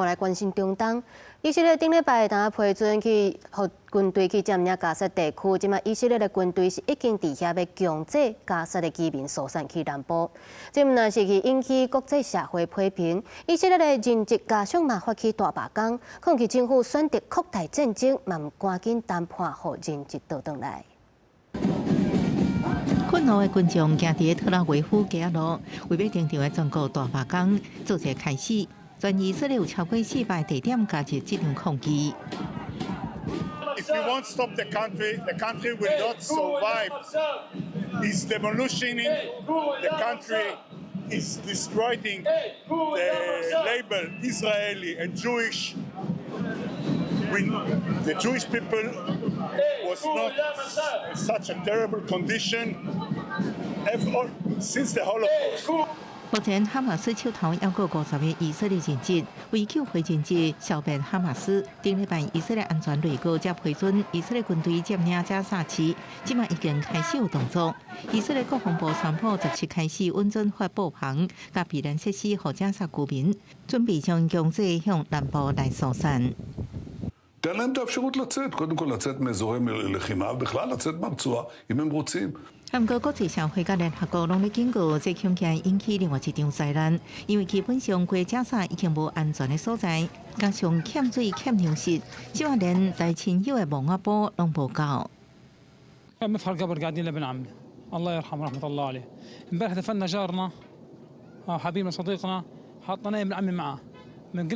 我来关心中东。以色列顶礼拜当批准去，互军队去占领加沙地区。即卖以色列的军队是已经伫遐要强制加沙的居民疏散去南部。这若是去引起国际社会批评。以色列的人质家属嘛发起大罢工，抗议政府选择扩大战争，嘛唔赶紧谈判，互人质倒转来。 困怒的群众行伫特拉维夫街路，为要停场的全国大罢工做者开始。全以色列有超过400地点加入这场抗议。If we won't stop the country will not survive. It's demolishing the country. Is destroying the label Israeli and Jewish. The Jewish people was not in such a terrible condition since the Holocaust. 目前，哈马斯手头还有50名以色列人质，为救回人质，消灭哈马斯。顶礼拜，以色列安全内阁才批准以色列军队占领加沙市，即马已经开始有动作。以色列国防部宣布17开始稳准发布棚，甲避难设施，予加沙居民，准备将强制向南部来疏散。 תן להם את האפשרות לצאת, קודם כל לצאת מאזורי לחימה, ובכלל לצאת מהרצועה, אם הם רוצים. 韩国国际社会甲联合国拢咧警告，这恐惊引起另外一场灾难，因为基本上过加沙已经无安全的所在，加上欠水、欠粮食，即话连来亲友的毛阿波拢无够。 مفخر قبر قاعدين لابن عمي الله يرحمه رحمه الله عليه امبارح دفنا جارنا حبيبنا صديقنا حطينا ابن عمي معاه من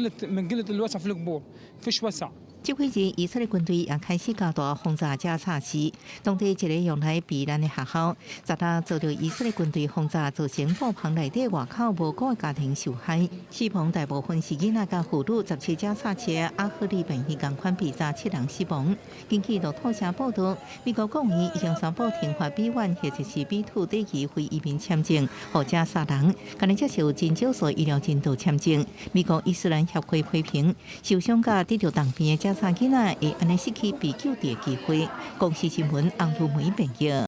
قله الوسع في القبور فيش وسع 这几日，以色列军队也开始加大轰炸加沙市，当地一个用来避难的学校，昨仔遭到以色列军队轰炸，造成爆棚内底外口无辜的家庭受害。死亡大部分是囡仔甲妇女，17加沙市的阿赫利病院共款被炸7人死亡。根据路透社报道，美国国议已经宣布停发美元或者是美土第2非移民签证，或加沙人，今日接受真少数医疗进度签证。美国伊斯兰协会批评受伤甲得到当兵的加沙囡仔会安尼失去被救治的机会。公视新闻红如梅报道。